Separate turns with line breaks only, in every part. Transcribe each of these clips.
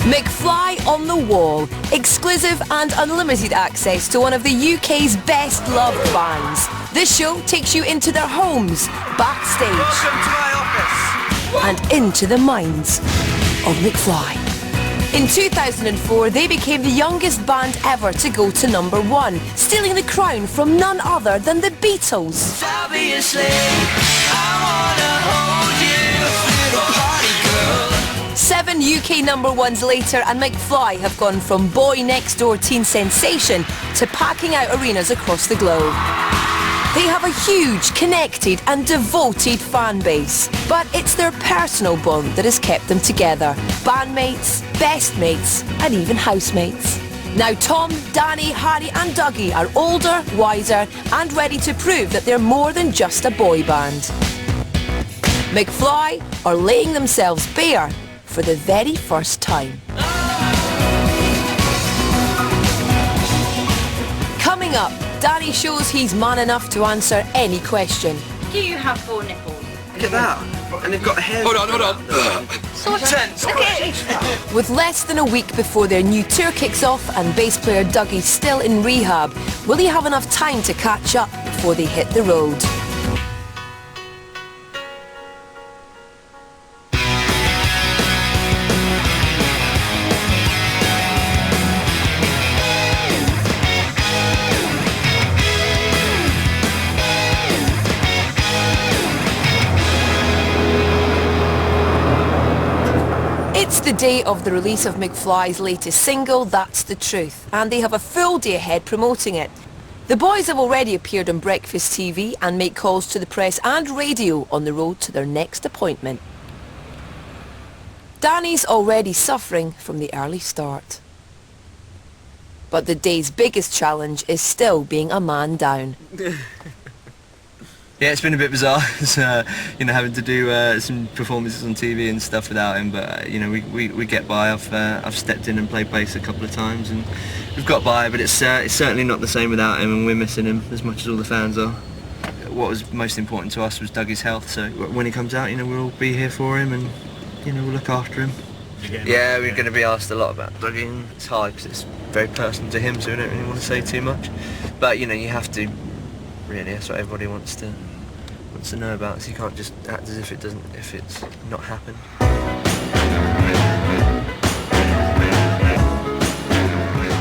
McFly on the Wall. Exclusive and unlimited access to one of the UK's best loved bands. This show takes you into their homes, backstage,
Welcome to my office.
and into the minds of McFly. In 2004, they became the youngest band ever to go to #1, stealing the crown from none other than the Beatles.
Obviously, I wanna hold you, little party girl.
7 UK #1s later, and McFly have gone from boy next door teen sensation to packing out arenas across the globe. They have a huge, connected and devoted fan base, but it's their personal bond that has kept them together. Bandmates, best mates and even housemates. Now Tom, Danny, Harry and Dougie are older, wiser and ready to prove that they're more than just a boy band. McFly are laying themselves bare for the very first time. Coming up, Danny shows he's man enough to answer any question.
Do you have 4 nipples?
Look at that. And they've got hair. Hold on.
Sort of.
Tense.
Okay.
With less than a week before their new tour kicks off and bass player Dougie's still in rehab, will he have enough time to catch up before they hit the road? It's the day of the release of McFly's latest single, That's the Truth, and they have a full day ahead promoting it. The boys have already appeared on Breakfast TV and make calls to the press and radio on the road to their next appointment. Danny's already suffering from the early start. But the day's biggest challenge is still being a man down.
Yeah, it's been a bit bizarre, having to do some performances on TV and stuff without him. But we get by. I've stepped in and played bass a couple of times, and we've got by. But it's certainly not the same without him, and we're missing him as much as all the fans are. What was most important to us was Dougie's health. So when he comes out, we'll all be here for him, and we'll look after him. Yeah, we're going to be asked a lot about Dougie, and it's hard because it's very personal to him, so we don't really want to say too much. But you have to. Really, that's what everybody wants to know about, so you can't just act as if it's not happened.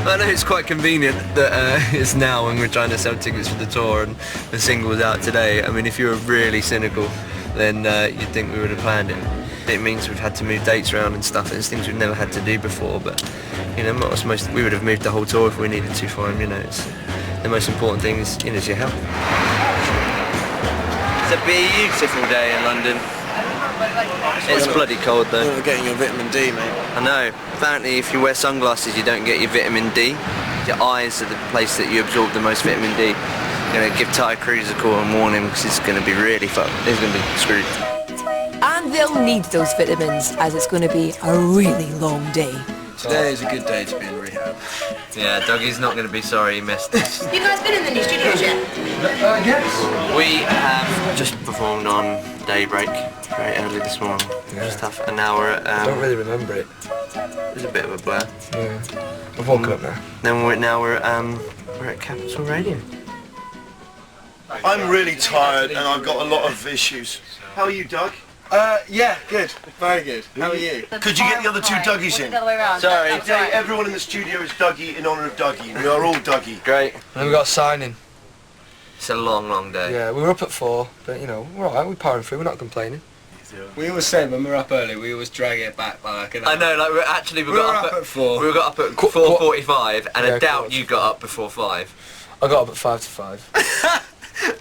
I know it's quite convenient that it's now when we're trying to sell tickets for the tour and the single was out today. I mean, if you were really cynical, then you'd think we would have planned it. It means we've had to move dates around and stuff. It's things we've never had to do before, but we would have moved the whole tour if we needed to for him. It's the most important thing is your health. It's a beautiful day in London. It's bloody cold though.
You're not getting your vitamin D, mate.
I know. Apparently if you wear sunglasses you don't get your vitamin D. Your eyes are the place that you absorb the most vitamin D. Give Ty Cruz a call and warn him because it's going to be really fucked. He's going to be screwed.
And they'll need those vitamins as it's going to be a really long day.
Today is a good day to be in rehab.
Yeah, Dougie's not going to be sorry he missed this.
You guys been in the new studios yet?
Yes. We have just performed on Daybreak very early this morning.
Yeah.
Stuff, and now we're at...
I don't really remember it.
It was a bit of a blur.
Yeah. I've woken up now.
Then we're at Capital Radio.
I'm really tired and I've got a lot of issues. How are you, Doug?
Yeah, good. Very good. How are you?
Could you get the other two Dougies in?
The other way around.
Sorry.
Today, everyone in the studio is Dougie in honour of Dougie. We are all Dougie.
Great.
And then we got a signing.
It's a long, long day.
Yeah, we were up at 4, but we're alright, we're powering through, we're not complaining.
We always say when we're up early, we always drag it back by like an hour.
I know, like we got up at
4.
We got up at 4:45, and
Yeah,
I doubt
course.
you got up before 5.
I got up at 5 to 5.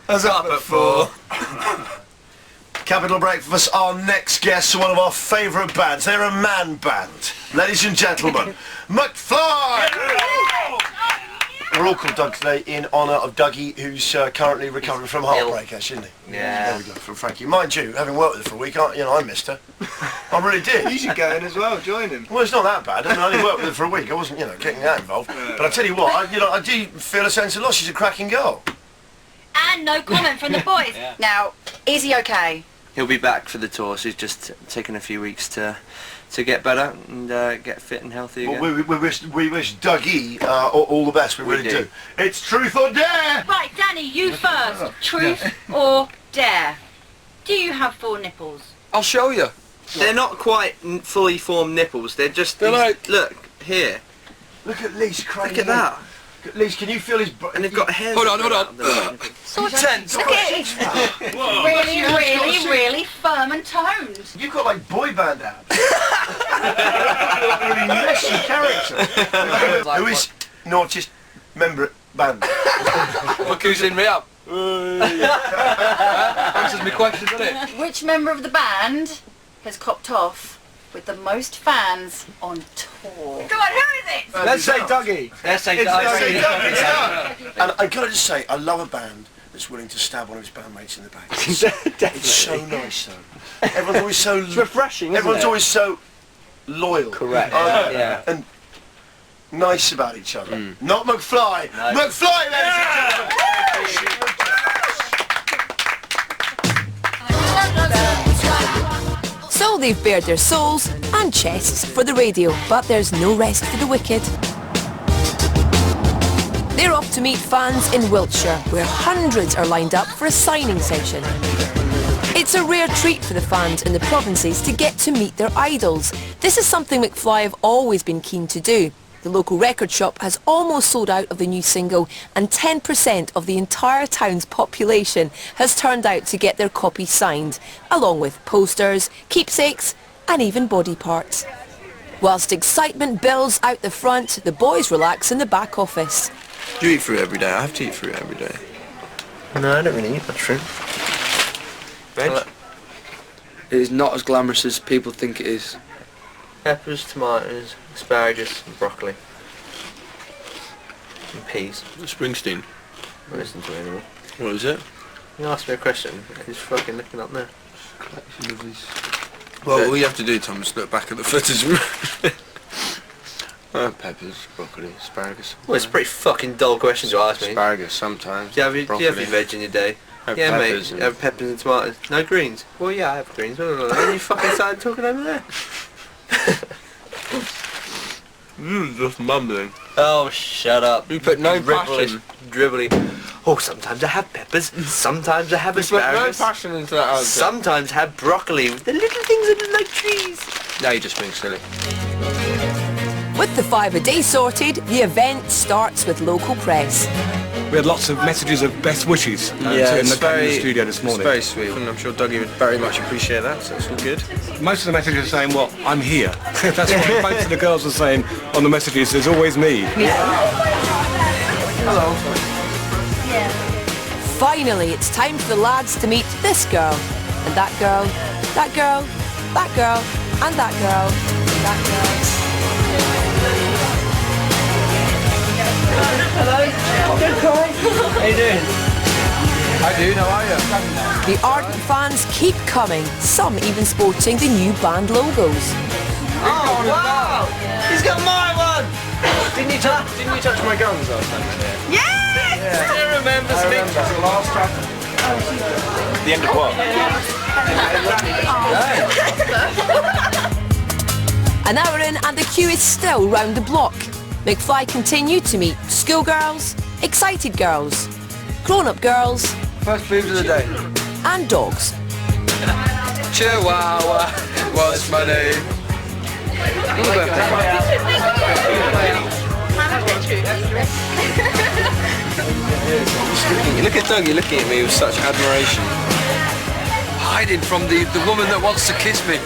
I was
Got up at 4.
Capital Breakfast, our next guests are one of our favourite bands. They're a man band. Ladies and gentlemen, McFly! We're all called Doug today in honour of Dougie, who's currently recovering from heartbreak, actually, isn't he?
Yeah.
There we go, from Frankie. Mind you, having worked with her for a week, I missed her. I really did.
You should go in as well, join him.
Well, it's not that bad. I mean, I only worked with her for a week. I wasn't, getting that involved. But I tell you what, I do feel a sense of loss. She's a cracking girl.
And no comment from the boys.
Now, is he okay?
He'll be back for the tour, so he's just taken a few weeks to to get better and get fit and healthy again.
Well, we wish Dougie all the best. We really do. It's truth or dare.
Right, Danny, you first. Truth or dare? Do you have 4 nipples?
I'll show you.
They're not quite fully formed nipples. They're just.
They're like.
Look here.
Look at Lee's crying.
Look at that.
Lee's, can you feel his?
And they've got hairs.
Hold on.
So
tense.
Look at it. Really firm and toned.
You've got like boy band abs. Really messy character. Who is naughtiest member at band?
Look who's in me up. Answers me question, doesn't it?
Which member of the band has copped off with the most fans on tour? Come on, who is it?
Let's say Dougie.
Let's say
Dougie. And I gotta just say, I love a band that's willing to stab one of his bandmates in the back. It's so nice, though. Everyone's always so.
It's refreshing.
Everyone's always so loyal.
Correct.
Yeah. And nice about each other. Not McFly. No. McFly, ladies and gentlemen.
So they've bared their souls and chests for the radio, but there's no rest for the wicked. They're off to meet fans in Wiltshire, where hundreds are lined up for a signing session. It's a rare treat for the fans in the provinces to get to meet their idols. This is something McFly have always been keen to do. The local record shop has almost sold out of the new single, and 10% of the entire town's population has turned out to get their copy signed, along with posters, keepsakes and even body parts. Whilst excitement builds out the front, the boys relax in the back office.
Do you eat fruit every day? I have to eat fruit every day.
No, I don't really eat much fruit. Veg?
It is not as glamorous as people think it is.
Peppers, tomatoes, asparagus and broccoli. And peas.
Springsteen.
I don't listen to it anymore.
What is it?
You asked me a question, he's fucking looking up there.
Well, all you have to do, Tom, is look back at the footage. Peppers, broccoli, asparagus.
Well, it's a pretty fucking dull question to ask me.
Asparagus sometimes.
Do you have your veg in your day? Yeah, mate. You have peppers and tomatoes. No greens? Well, yeah, I have greens. And you fucking started talking over there.
Just mumbling.
Oh, shut up.
You put no passion.
Dribbly. Oh, sometimes I have peppers. Sometimes I have asparagus.
No passion into that answer.
Sometimes I have broccoli with the little things that look like trees.
No, you're just being silly.
With the 5 a day sorted, the event starts with local press.
We had lots of messages of best wishes in the studio this morning.
It's very sweet, and I'm sure Dougie would very much appreciate that, so it's all good.
Most of the messages are saying, well, I'm here. That's what most of the girls are saying on the messages, there's always me.
Hello.
Finally, it's time for the lads to meet this girl, and that girl, that girl, that girl, and that girl, and that girl.
Hello. Good guy. How you doing?
Hi dude, how are you?
The ardent fans keep coming, some even sporting the new band logos.
Oh wow! He's got my one!
Didn't you touch my guns last time?
Yes!
Yeah. Still remembers me.
The last track. The end of what?
An hour in and the queue is still round the block. McFly continued to meet schoolgirls, excited girls, grown-up girls,
First boobs of the day.
and dogs.
Chihuahua, what's my name?
Look at Dougie looking at me with such admiration.
Hiding from the woman that wants to kiss me.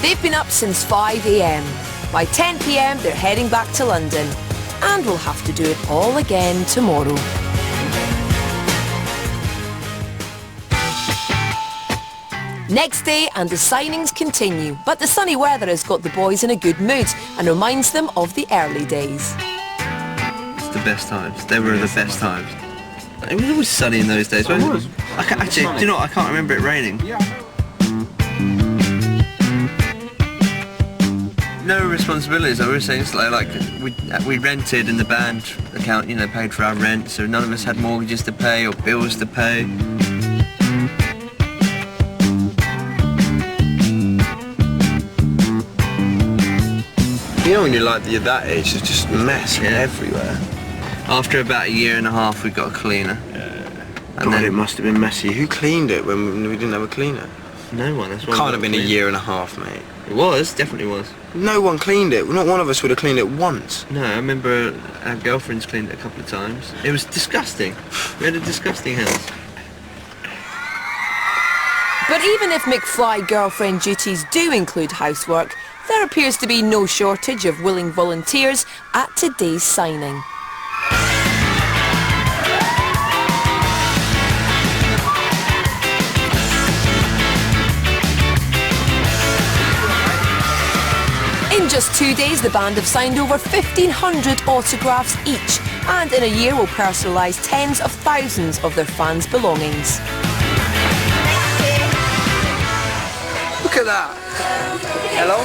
They've been up since 5 a.m. By 10 p.m. they're heading back to London, and will have to do it all again tomorrow. Next day and the signings continue, but the sunny weather has got the boys in a good mood and reminds them of the early days.
It's the best times. They were the best times. It was always sunny in those days. It was. Actually, do you know what? I can't remember it raining. no responsibilities. I was saying it's like we rented and the band account, you know, paid for our rent, so none of us had mortgages to pay or bills to pay.
You know when you're like you're that age, there's just mess everywhere.
After about a year and a half, we got a cleaner. And
God,
then
it must have been messy. Who cleaned it when we didn't have a cleaner?
no one. That's why
Can't
we
have
got
been a
cleaner.
year and a half, mate.
It was, definitely was.
No one cleaned it. Not one of us would have cleaned it once.
No, I remember our girlfriends cleaned it a couple of times. It was disgusting. We had a disgusting house.
But even if McFly girlfriend duties do include housework, there appears to be no shortage of willing volunteers at today's signing. In just 2 days, the band have signed over 1,500 autographs each, and in a year will personalise tens of thousands of their fans' belongings.
Look at that. Hello?